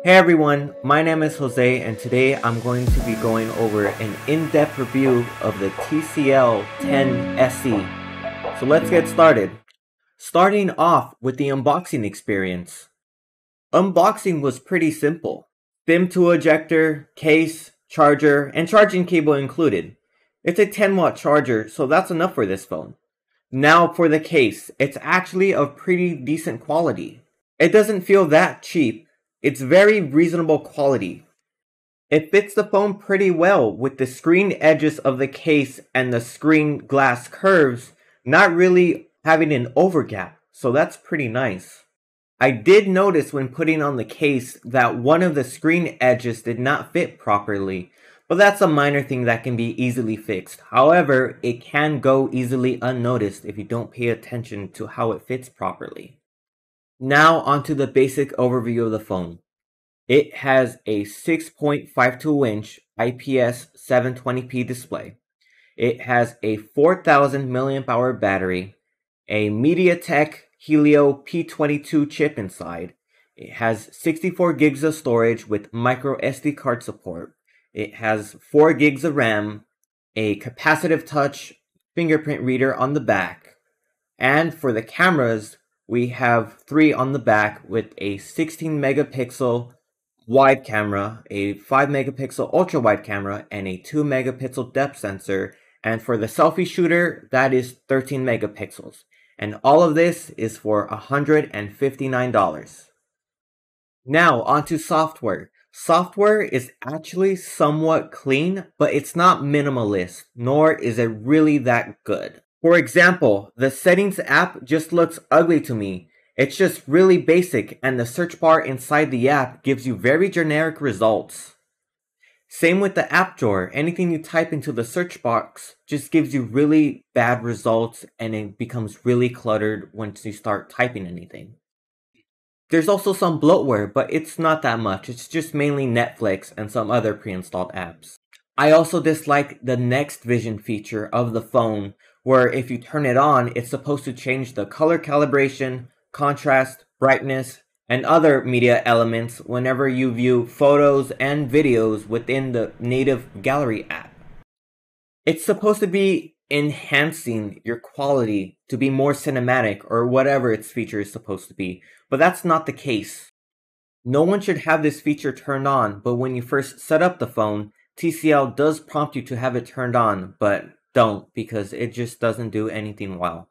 Hey everyone, my name is Jose and today I'm going to be going over an in-depth review of the TCL 10 SE. So let's get started. Starting off with the unboxing experience. Unboxing was pretty simple. SIM to ejector, case, charger, and charging cable included. It's a 10-watt charger, so that's enough for this phone. Now for the case, it's actually of pretty decent quality. It doesn't feel that cheap. It's very reasonable quality. It fits the phone pretty well with the screen edges of the case and the screen glass curves not really having an overgap, so that's pretty nice. I did notice when putting on the case that one of the screen edges did not fit properly, but that's a minor thing that can be easily fixed. However, it can go easily unnoticed if you don't pay attention to how it fits properly. Now onto the basic overview of the phone. It has a 6.52-inch IPS 720p display. It has a 4000 mAh battery, a MediaTek Helio P22 chip inside. It has 64 gigs of storage with micro SD card support. It has 4 gigs of RAM, a capacitive touch fingerprint reader on the back, and for the cameras, we have 3 on the back with a 16 megapixel wide camera, a 5 megapixel ultrawide camera, and a 2 megapixel depth sensor. And for the selfie shooter, that is 13 megapixels. And all of this is for $159. Now onto software. Software is actually somewhat clean, but it's not minimalist, nor is it really that good. For example, the settings app just looks ugly to me. It's just really basic and the search bar inside the app gives you very generic results. Same with the app drawer. Anything you type into the search box just gives you really bad results and it becomes really cluttered once you start typing anything. There's also some bloatware, but it's not that much. It's just mainly Netflix and some other pre-installed apps. I also dislike the Next Vision feature of the phone, where if you turn it on, it's supposed to change the color calibration, contrast, brightness, and other media elements whenever you view photos and videos within the native gallery app. It's supposed to be enhancing your quality to be more cinematic or whatever its feature is supposed to be, but that's not the case. No one should have this feature turned on, but when you first set up the phone, TCL does prompt you to have it turned on, but don't because it just doesn't do anything well.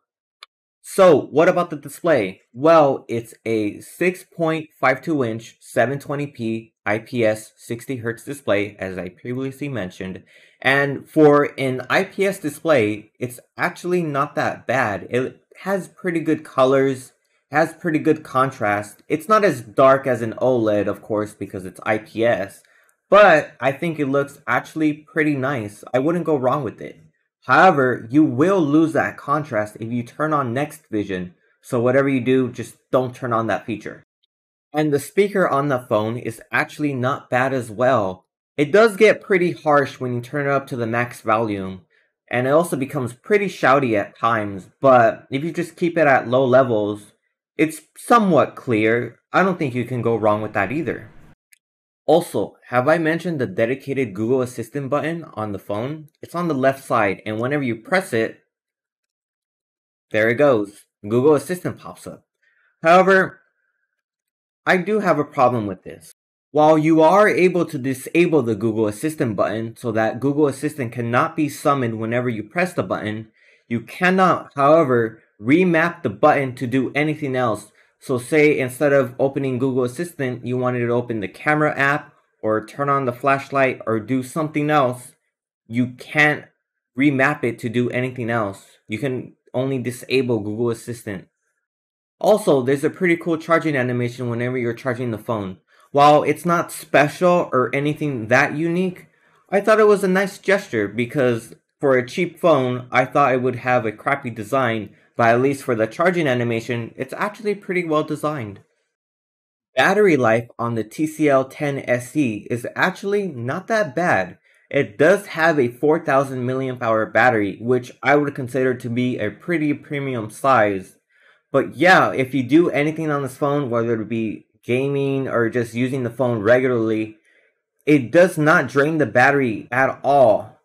So, what about the display? Well, it's a 6.52-inch 720p IPS 60Hz display, as I previously mentioned. And for an IPS display, it's actually not that bad. It has pretty good colors, has pretty good contrast. It's not as dark as an OLED, of course, because it's IPS. But I think it looks actually pretty nice. I wouldn't go wrong with it. However, you will lose that contrast if you turn on Next Vision, so whatever you do, just don't turn on that feature. And the speaker on the phone is actually not bad as well. It does get pretty harsh when you turn it up to the max volume, and it also becomes pretty shouty at times, but if you just keep it at low levels, it's somewhat clear. I don't think you can go wrong with that either. Also, have I mentioned the dedicated Google Assistant button on the phone? It's on the left side, and whenever you press it, there it goes. Google Assistant pops up. However, I do have a problem with this. While you are able to disable the Google Assistant button so that Google Assistant cannot be summoned whenever you press the button, you cannot, however, remap the button to do anything else. So say instead of opening Google Assistant, you wanted to open the camera app or turn on the flashlight or do something else, you can't remap it to do anything else. You can only disable Google Assistant. Also, there's a pretty cool charging animation whenever you're charging the phone. While it's not special or anything that unique, I thought it was a nice gesture because for a cheap phone, I thought it would have a crappy design, but at least for the charging animation, it's actually pretty well designed. Battery life on the TCL 10 SE is actually not that bad. It does have a 4000 mAh battery, which I would consider to be a pretty premium size. But yeah, if you do anything on this phone, whether it be gaming or just using the phone regularly, it does not drain the battery at all.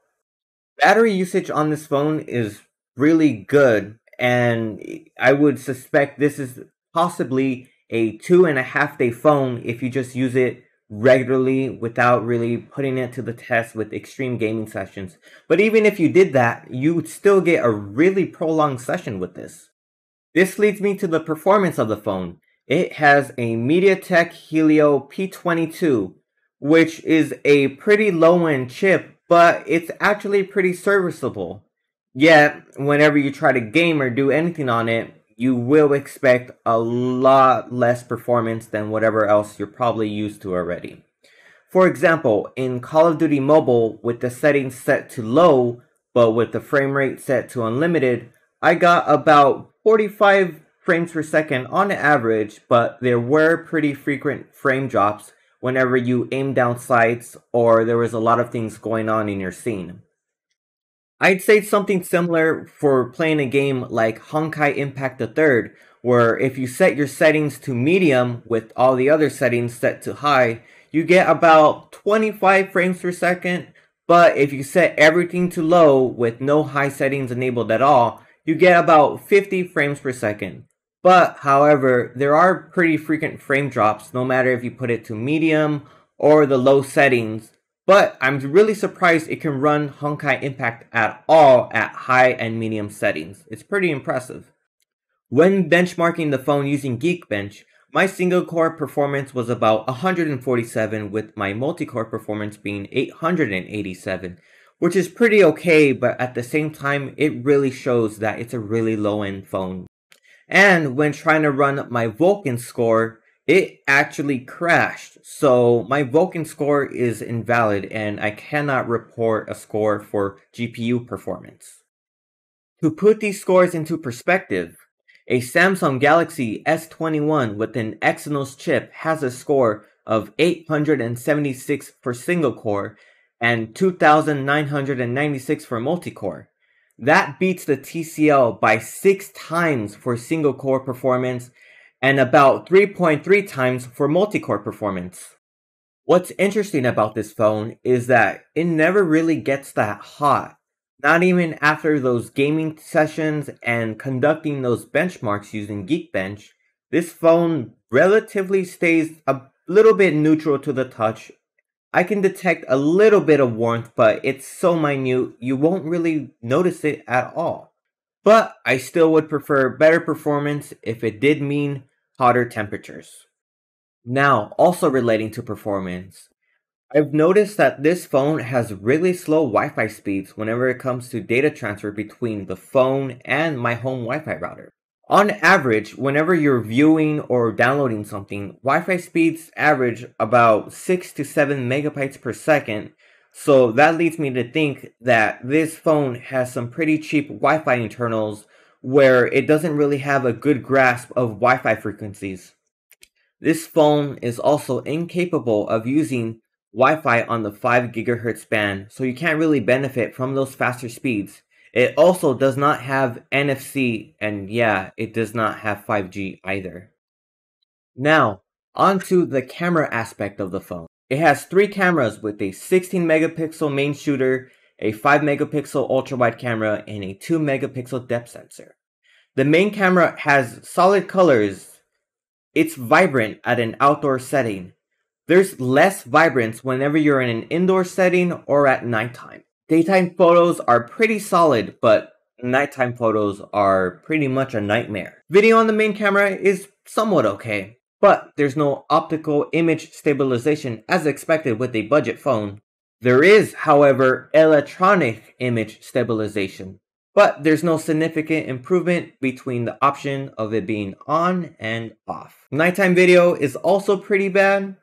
Battery usage on this phone is really good, and I would suspect this is possibly a 2.5 day phone if you just use it regularly without really putting it to the test with extreme gaming sessions. But even if you did that, you would still get a really prolonged session with this. This leads me to the performance of the phone. It has a MediaTek Helio P22, which is a pretty low-end chip, but it's actually pretty serviceable. Yet, whenever you try to game or do anything on it, you will expect a lot less performance than whatever else you're probably used to already. For example, in Call of Duty Mobile, with the settings set to low, but with the frame rate set to unlimited, I got about 45 frames per second on average, but there were pretty frequent frame drops whenever you aim down sights or there was a lot of things going on in your scene. I'd say something similar for playing a game like Honkai Impact the Third, where if you set your settings to medium with all the other settings set to high, you get about 25 frames per second, but if you set everything to low with no high settings enabled at all, you get about 50 frames per second. But, however, there are pretty frequent frame drops no matter if you put it to medium or the low settings. But I'm really surprised it can run Honkai Impact at all at high and medium settings. It's pretty impressive. When benchmarking the phone using Geekbench, my single core performance was about 147 with my multi-core performance being 887, which is pretty okay, but at the same time it really shows that it's a really low-end phone. And when trying to run my Vulkan score, it actually crashed, so my Vulkan score is invalid and I cannot report a score for GPU performance. To put these scores into perspective, a Samsung Galaxy S21 with an Exynos chip has a score of 876 for single core and 2996 for multi-core. That beats the TCL by 6 times for single core performance and about 3.3 times for multi-core performance. What's interesting about this phone is that it never really gets that hot. Not even after those gaming sessions and conducting those benchmarks using Geekbench, this phone relatively stays a little bit neutral to the touch. I can detect a little bit of warmth, but it's so minute you won't really notice it at all. But I still would prefer better performance if it did mean hotter temperatures. Now, also relating to performance, I've noticed that this phone has really slow Wi-Fi speeds whenever it comes to data transfer between the phone and my home Wi-Fi router. On average, whenever you're viewing or downloading something, Wi-Fi speeds average about 6 to 7 megabytes per second, so that leads me to think that this phone has some pretty cheap Wi-Fi internals where it doesn't really have a good grasp of Wi-Fi frequencies. This phone is also incapable of using Wi-Fi on the 5 GHz band, so you can't really benefit from those faster speeds. It also does not have NFC, and yeah, it does not have 5G either. Now, onto the camera aspect of the phone. It has 3 cameras with a 16 megapixel main shooter, a 5 megapixel ultrawide camera, and a 2 megapixel depth sensor. The main camera has solid colors. It's vibrant at an outdoor setting. There's less vibrance whenever you're in an indoor setting or at nighttime. Daytime photos are pretty solid, but nighttime photos are pretty much a nightmare. Video on the main camera is somewhat okay, but there's no optical image stabilization as expected with a budget phone. There is, however, electronic image stabilization, but there's no significant improvement between the option of it being on and off. Nighttime video is also pretty bad.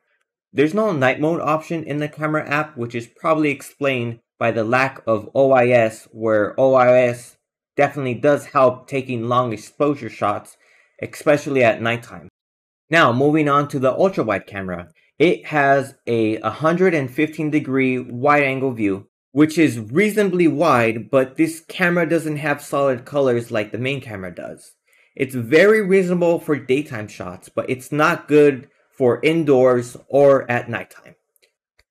There's no night mode option in the camera app, which is probably explained by the lack of OIS, where OIS definitely does help taking long exposure shots, especially at nighttime. Now, moving on to the ultra-wide camera. It has a 115 degree wide angle view, which is reasonably wide, but this camera doesn't have solid colors like the main camera does. It's very reasonable for daytime shots, but it's not good for indoors or at nighttime.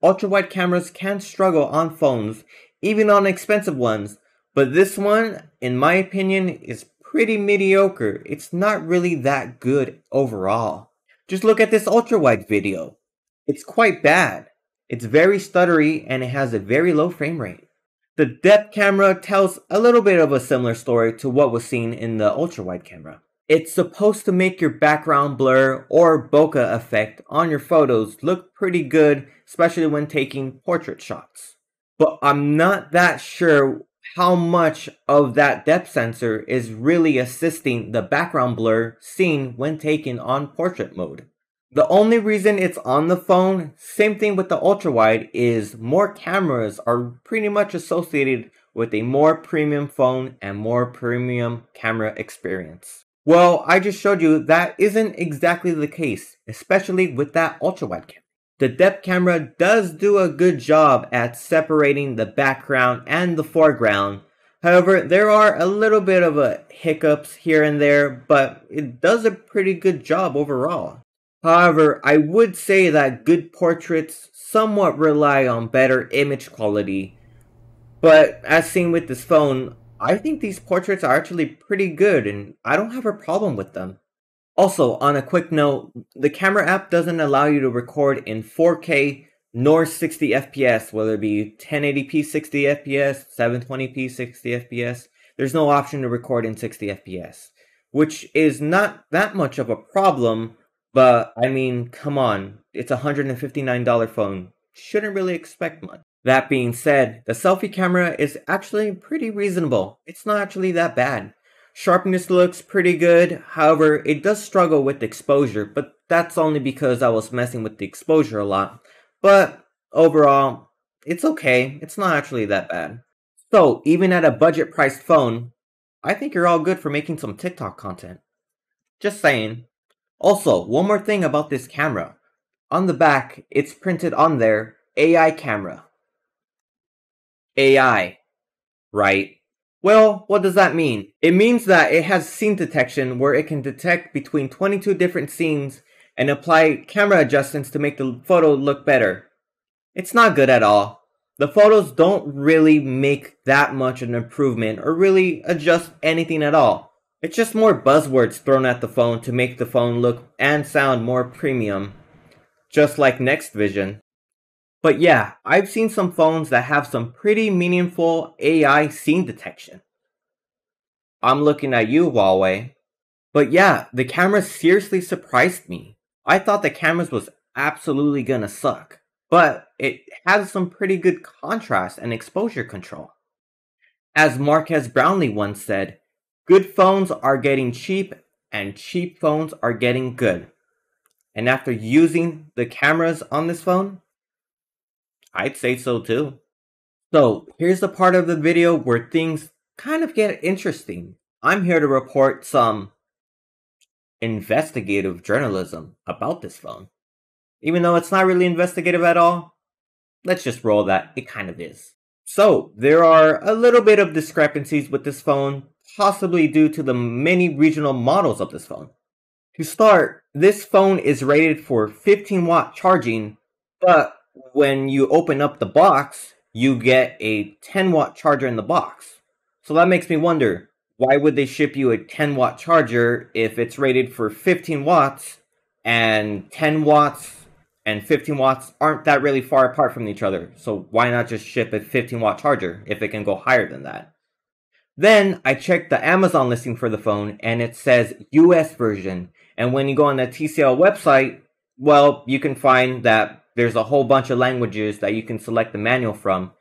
Ultrawide cameras can struggle on phones, even on expensive ones, but this one, in my opinion, is pretty mediocre. It's not really that good overall. Just look at this ultrawide video. It's quite bad. It's very stuttery and it has a very low frame rate. The depth camera tells a little bit of a similar story to what was seen in the ultrawide camera. It's supposed to make your background blur or bokeh effect on your photos look pretty good, especially when taking portrait shots. But I'm not that sure how much of that depth sensor is really assisting the background blur seen when taken on portrait mode. The only reason it's on the phone, same thing with the ultrawide, is more cameras are pretty much associated with a more premium phone and more premium camera experience. Well, I just showed you that isn't exactly the case, especially with that ultrawide camera. The depth camera does do a good job at separating the background and the foreground. However, there are a little bit of hiccups here and there, but it does a pretty good job overall. However, I would say that good portraits somewhat rely on better image quality, but as seen with this phone, I think these portraits are actually pretty good and I don't have a problem with them. Also, on a quick note, the camera app doesn't allow you to record in 4K nor 60 FPS, whether it be 1080p 60 FPS, 720p 60 FPS. There's no option to record in 60 FPS, which is not that much of a problem. But, I mean, come on, it's a $159 phone. Shouldn't really expect much. That being said, the selfie camera is actually pretty reasonable. It's not actually that bad. Sharpness looks pretty good, however, it does struggle with exposure, but that's only because I was messing with the exposure a lot. But, overall, it's okay. It's not actually that bad. So, even at a budget-priced phone, I think you're all good for making some TikTok content. Just saying. Also, one more thing about this camera. On the back, it's printed on there, AI camera. AI, right? Well, what does that mean? It means that it has scene detection where it can detect between 22 different scenes and apply camera adjustments to make the photo look better. It's not good at all. The photos don't really make that much an improvement or really adjust anything at all. It's just more buzzwords thrown at the phone to make the phone look and sound more premium, just like Next Vision. But yeah, I've seen some phones that have some pretty meaningful AI scene detection. I'm looking at you, Huawei. But yeah, the camera seriously surprised me. I thought the cameras was absolutely gonna suck, but it has some pretty good contrast and exposure control. As Marques Brownlee once said, good phones are getting cheap and cheap phones are getting good. And after using the cameras on this phone, I'd say so too. So here's the part of the video where things kind of get interesting. I'm here to report some investigative journalism about this phone. Even though it's not really investigative at all, let's just roll that it kind of is. So there are a little bit of discrepancies with this phone, possibly due to the many regional models of this phone. To start, this phone is rated for 15-watt charging, but when you open up the box, you get a 10-watt charger in the box. So that makes me wonder, why would they ship you a 10-watt charger if it's rated for 15 watts, and 10 watts and 15 watts aren't that really far apart from each other? So why not just ship a 15-watt charger if it can go higher than that? Then I checked the Amazon listing for the phone and it says US version. And when you go on the TCL website, well, you can find that there's a whole bunch of languages that you can select the manual from.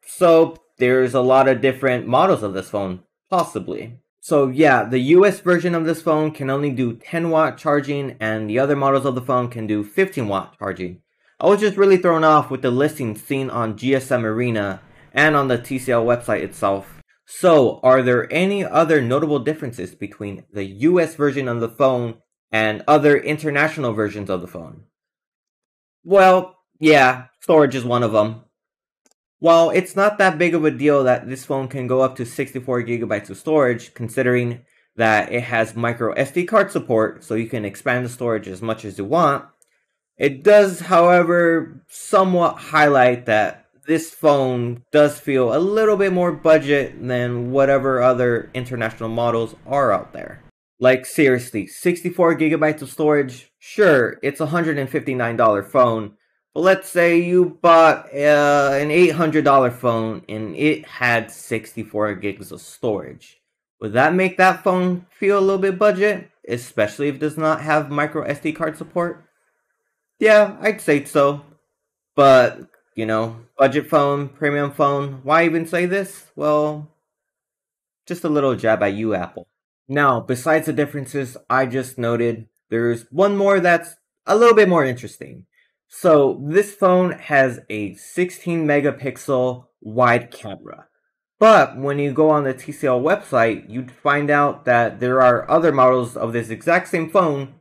So there's a lot of different models of this phone, possibly. So yeah, the US version of this phone can only do 10-watt charging and the other models of the phone can do 15-watt charging. I was just really thrown off with the listings seen on GSM Arena and on the TCL website itself. So, are there any other notable differences between the US version of the phone and other international versions of the phone? Well, yeah, storage is one of them. While it's not that big of a deal that this phone can go up to 64 gigabytes of storage, considering that it has micro SD card support, so you can expand the storage as much as you want, It does, however, somewhat highlight that this phone does feel a little bit more budget than whatever other international models are out there. Like seriously, 64 gigabytes of storage, sure, it's a $159 phone, but let's say you bought an $800 phone and it had 64 gigs of storage. Would that make that phone feel a little bit budget, especially if it does not have micro SD card support? Yeah, I'd say so. But, budget phone, premium phone, why even say this? Well, just a little jab at you, Apple. Now, besides the differences I just noted, there's one more that's a little bit more interesting. So, this phone has a 16 megapixel wide camera. But when you go on the TCL website, you'd find out that there are other models of this exact same phone,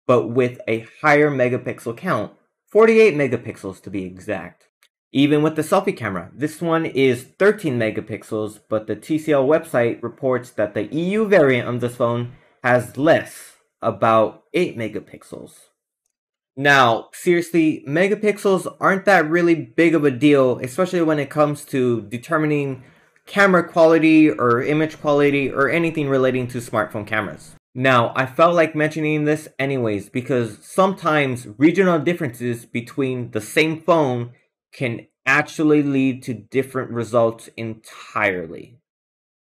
but with a higher megapixel count, 48 megapixels to be exact. Even with the selfie camera, this one is 13 megapixels, but the TCL website reports that the EU variant of this phone has less, about 8 megapixels. Now, seriously, megapixels aren't that really big of a deal, especially when it comes to determining camera quality or image quality or anything relating to smartphone cameras. Now, I felt like mentioning this anyways because sometimes regional differences between the same phone can actually lead to different results entirely.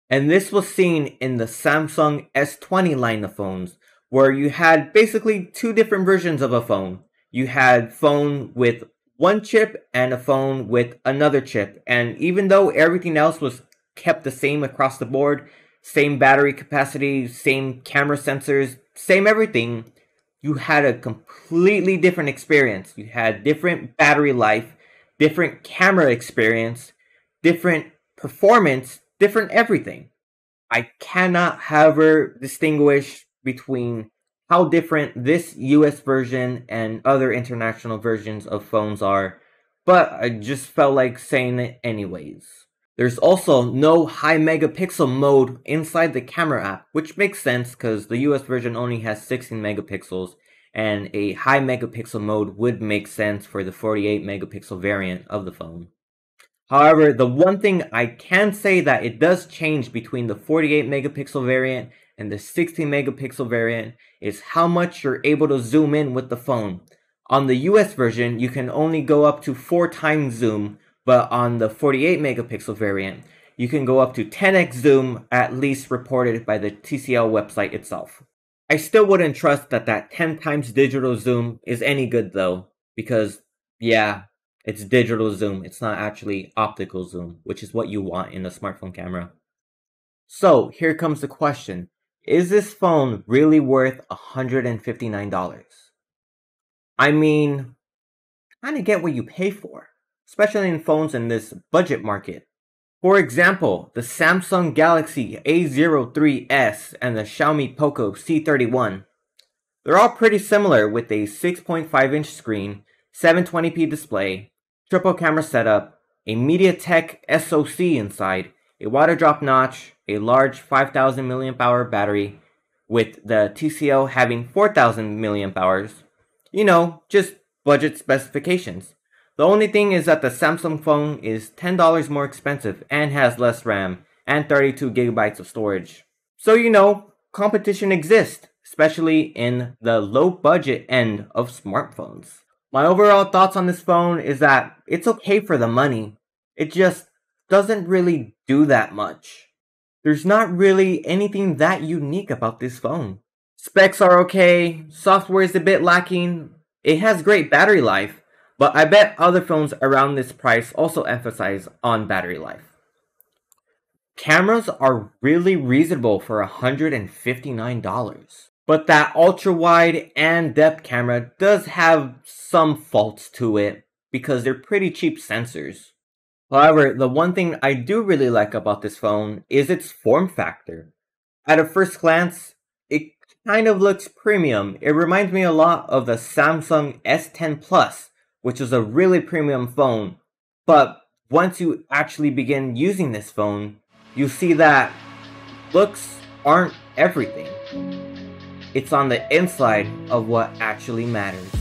And this was seen in the Samsung S20 line of phones, where you had basically two different versions of a phone. You had phone with one chip and a phone with another chip, and even though everything else was kept the same across the board, same battery capacity, same camera sensors, same everything, you had a completely different experience. You had different battery life, different camera experience, different performance, different everything. I cannot, however, distinguish between how different this US version and other international versions of phones are, but I just felt like saying it anyways. There's also no high megapixel mode inside the camera app, which makes sense because the US version only has 16 megapixels, and a high megapixel mode would make sense for the 48 megapixel variant of the phone. However, the one thing I can say that it does change between the 48 megapixel variant and the 16 megapixel variant is how much you're able to zoom in with the phone. On the US version, you can only go up to 4 times zoom, but on the 48 megapixel variant, you can go up to 10x zoom, at least reported by the TCL website itself. I still wouldn't trust that 10 times digital zoom is any good though, because yeah, it's digital zoom, it's not actually optical zoom, which is what you want in a smartphone camera. So here comes the question, is this phone really worth $159? I mean, kinda get what you pay for, especially in phones in this budget market. For example, the Samsung Galaxy A03s and the Xiaomi Poco C31. They're all pretty similar with a 6.5-inch screen, 720p display, triple camera setup, a MediaTek SoC inside, a water drop notch, a large 5000 mAh battery, with the TCL having 4000 mAh. Just budget specifications. The only thing is that the Samsung phone is $10 more expensive and has less RAM and 32 gigabytes of storage. So competition exists, especially in the low budget end of smartphones. My overall thoughts on this phone is that it's okay for the money. It just doesn't really do that much. There's not really anything that unique about this phone. Specs are okay, software is a bit lacking, it has great battery life, but I bet other phones around this price also emphasize on battery life. Cameras are really reasonable for $159. But that ultra-wide and depth camera does have some faults to it because they're pretty cheap sensors. However, the one thing I do really like about this phone is its form factor. At a first glance, it kind of looks premium. It reminds me a lot of the Samsung S10 Plus, which is a really premium phone. But once you actually begin using this phone, you see that looks aren't everything. It's on the inside of what actually matters.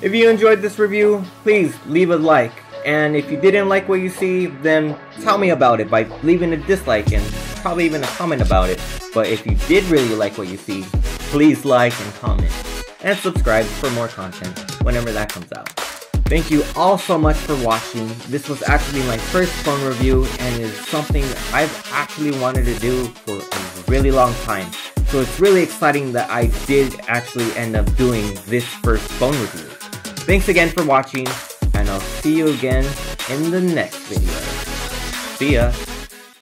If you enjoyed this review, please leave a like. And if you didn't like what you see, then tell me about it by leaving a dislike and probably even a comment about it. But if you did really like what you see, please like and comment. And subscribe for more content whenever that comes out. Thank you all so much for watching. This was actually my first phone review and is something I've actually wanted to do for a really long time. So it's really exciting that I did actually end up doing this first phone review. Thanks again for watching, and I'll see you again in the next video. See ya!